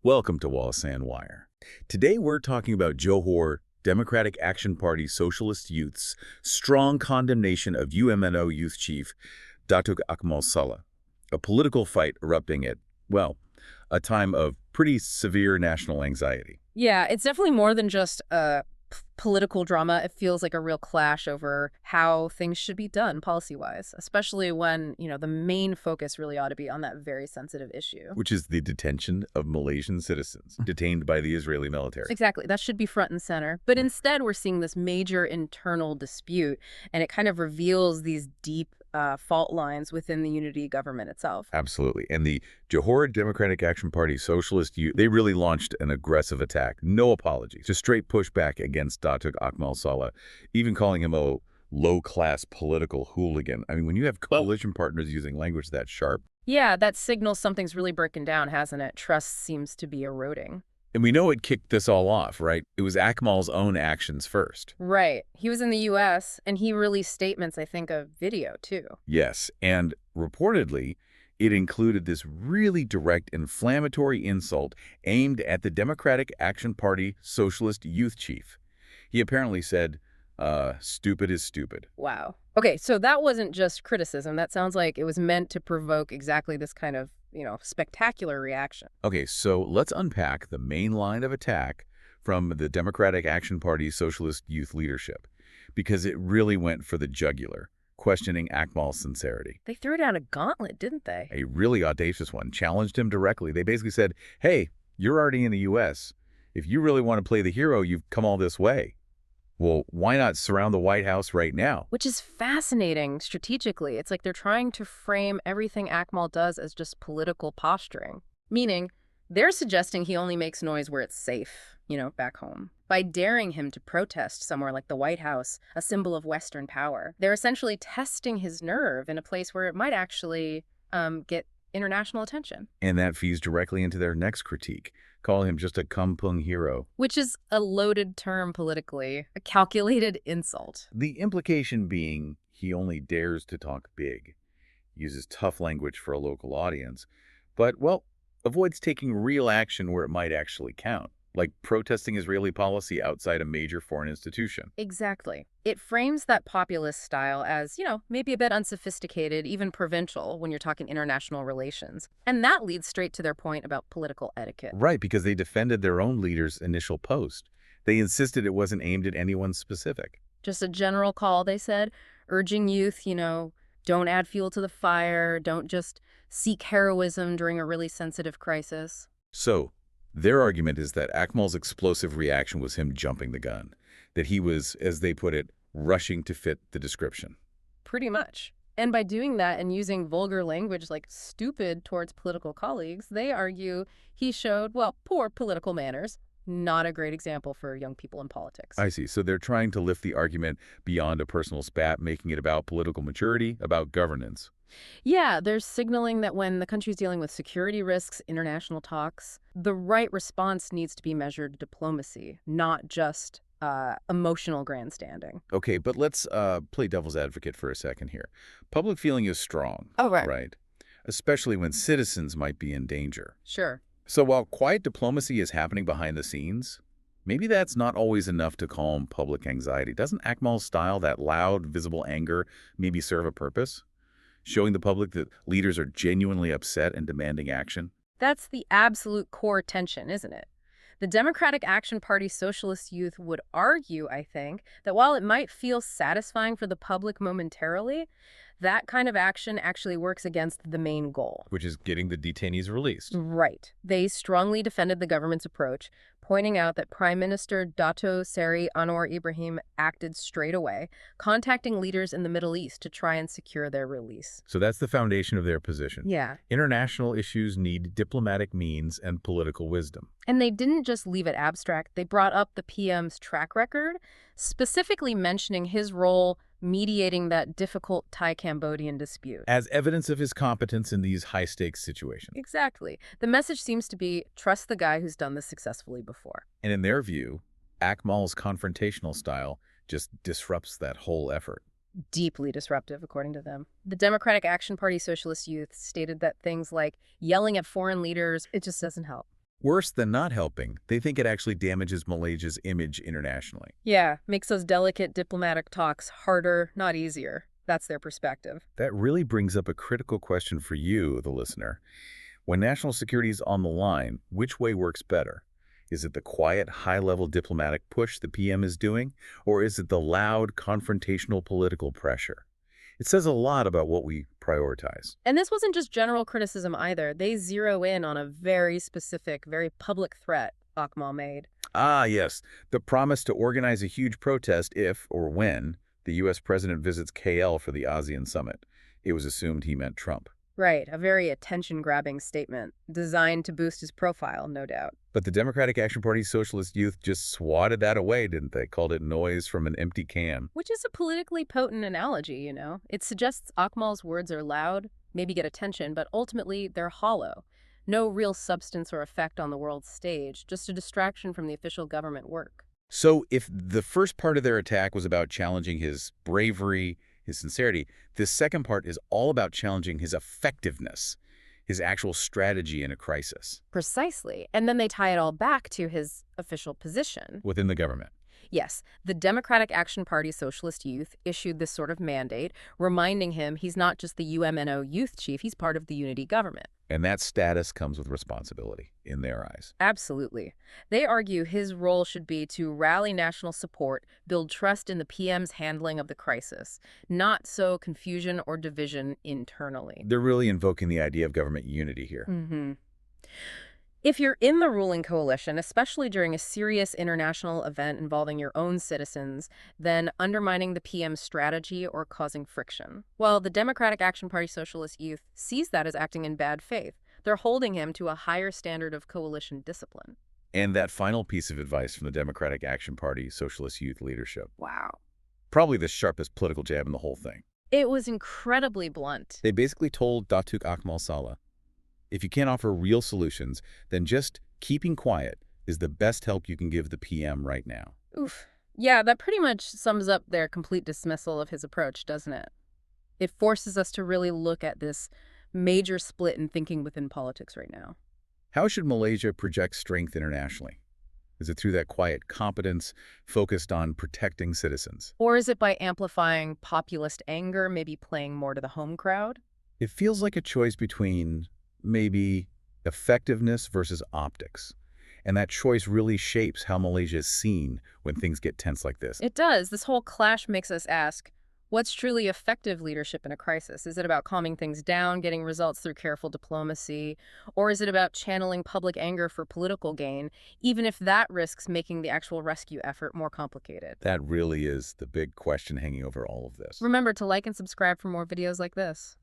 Welcome to Wall Sandwire. Today we're talking about Johor Democratic Action Party Socialist Youth's strong condemnation of UMNO Youth Chief Datuk Akmal Saleh, a political fight erupting at, well, a time of pretty severe national anxiety. Yeah, it's definitely more than just a political drama. It feels like a real clash over how things should be done policy-wise, especially when, the main focus really ought to be on that very sensitive issue. Which is the detention of Malaysian citizens detained by the Israeli military. Exactly. That should be front and center. But instead, we're seeing this major internal dispute, and it kind of reveals these deep fault lines within the unity government itself. Absolutely. And the Johor Democratic Action Party Socialist Youth, they really launched an aggressive attack. No apologies. Just straight pushback against Datuk Akmal Saleh, even calling him a low-class political hooligan. I mean, when you have coalition partners using language that sharp. Yeah, that signals something's really broken down, hasn't it? Trust seems to be eroding. And we know it kicked this all off, right? It was Akmal's own actions first. Right. He was in the U.S., and he released statements, I think, of video, too. Yes, and reportedly, it included this really direct inflammatory insult aimed at the Democratic Action Party Socialist Youth Chief. He apparently said, stupid is stupid. Wow. Okay, so that wasn't just criticism. That sounds like it was meant to provoke exactly this kind of, spectacular reaction. Okay, so let's unpack the main line of attack from the Democratic Action Party Socialist Youth leadership, because it really went for the jugular, questioning Akmal's sincerity. They threw down a gauntlet, didn't they? A really audacious one, challenged him directly. They basically said, hey, you're already in the U.S. If you really want to play the hero, you've come all this way. Well, why not surround the White House right now? Which is fascinating strategically. It's like they're trying to frame everything Akmal does as just political posturing. Meaning, they're suggesting he only makes noise where it's safe, back home. By daring him to protest somewhere like the White House, a symbol of Western power, they're essentially testing his nerve in a place where it might actually get international attention. And that feeds directly into their next critique, calling him just a Kampung Hero. Which is a loaded term politically, a calculated insult. The implication being he only dares to talk big, uses tough language for a local audience, but, well, avoids taking real action where it might actually count, like protesting Israeli policy outside a major foreign institution. Exactly. It frames that populist style as, maybe a bit unsophisticated, even provincial, when you're talking international relations. And that leads straight to their point about political etiquette. Right, because they defended their own leader's initial post. They insisted it wasn't aimed at anyone specific. Just a general call, they said, urging youth, don't add fuel to the fire, don't just seek heroism during a really sensitive crisis. So, their argument is that Akmal's explosive reaction was him jumping the gun, that he was, as they put it, rushing to fit the description. Pretty much. And by doing that and using vulgar language like stupid towards political colleagues, they argue he showed, poor political manners. Not a great example for young people in politics. I see. So they're trying to lift the argument beyond a personal spat, making it about political maturity, about governance. Yeah, they're signaling that when the country's dealing with security risks, international talks, the right response needs to be measured diplomacy, not just emotional grandstanding. Okay, but let's play devil's advocate for a second here. Public feeling is strong. Oh, right. Right? Especially when citizens might be in danger. Sure. So while quiet diplomacy is happening behind the scenes, maybe that's not always enough to calm public anxiety. Doesn't Akmal's style, that loud, visible anger, maybe serve a purpose? Showing the public that leaders are genuinely upset and demanding action? That's the absolute core tension, isn't it? The Democratic Action Party Socialist Youth would argue, I think, that while it might feel satisfying for the public momentarily, that kind of action actually works against the main goal. Which is getting the detainees released. Right. They strongly defended the government's approach, pointing out that Prime Minister Dato Seri Anwar Ibrahim acted straight away, contacting leaders in the Middle East to try and secure their release. So that's the foundation of their position. Yeah. International issues need diplomatic means and political wisdom. And they didn't just leave it abstract. They brought up the PM's track record, specifically mentioning his role mediating that difficult Thai-Cambodian dispute. As evidence of his competence in these high-stakes situations. Exactly. The message seems to be, trust the guy who's done this successfully before. And in their view, Akmal's confrontational style just disrupts that whole effort. Deeply disruptive, according to them. The Democratic Action Party Socialist Youth stated that things like yelling at foreign leaders, it just doesn't help. Worse than not helping, they think it actually damages Malaysia's image internationally. Yeah, makes those delicate diplomatic talks harder, not easier. That's their perspective. That really brings up a critical question for you, the listener. When national security is on the line, which way works better? Is it the quiet, high-level diplomatic push the PM is doing, or is it the loud, confrontational political pressure? It says a lot about what we prioritize. And this wasn't just general criticism either. They zero in on a very specific, very public threat Akmal made. Ah, yes, the promise to organize a huge protest if, or when, the U.S. president visits KL for the ASEAN summit. It was assumed he meant Trump. Right, a very attention-grabbing statement, designed to boost his profile, no doubt. But the Democratic Action Party's Socialist Youth just swatted that away, didn't they? Called it noise from an empty can. Which is a politically potent analogy, you know? It suggests Akmal's words are loud, maybe get attention, but ultimately they're hollow. No real substance or effect on the world stage, just a distraction from the official government work. So if the first part of their attack was about challenging his bravery, his sincerity, this second part is all about challenging his effectiveness, his actual strategy in a crisis Precisely. And then they tie it all back to his official position. within the government. Yes, the Democratic Action Party Socialist Youth issued this sort of mandate, reminding him he's not just the UMNO youth chief, he's part of the unity government. And that status comes with responsibility in their eyes. Absolutely. They argue his role should be to rally national support, build trust in the PM's handling of the crisis, not sow confusion or division internally. They're really invoking the idea of government unity here. If you're in the ruling coalition, especially during a serious international event involving your own citizens, then undermining the PM's strategy or causing friction. Well, the Democratic Action Party Socialist Youth sees that as acting in bad faith. They're holding him to a higher standard of coalition discipline. And that final piece of advice from the Democratic Action Party Socialist Youth leadership, Wow. probably the sharpest political jab in the whole thing. It was incredibly blunt. They basically told Datuk Akmal Saleh, if you can't offer real solutions, then just keeping quiet is the best help you can give the PM right now. Oof. Yeah, that pretty much sums up their complete dismissal of his approach, doesn't it? It forces us to really look at this major split in thinking within politics right now. How should Malaysia project strength internationally? Is it through that quiet competence focused on protecting citizens? Or is it by amplifying populist anger, maybe playing more to the home crowd? It feels like a choice between maybe effectiveness versus optics. And that choice really shapes how Malaysia is seen when things get tense like this. It does. This whole clash makes us ask, what's truly effective leadership in a crisis? Is it about calming things down, getting results through careful diplomacy? Or is it about channeling public anger for political gain, even if that risks making the actual rescue effort more complicated? That really is the big question hanging over all of this. Remember to like and subscribe for more videos like this.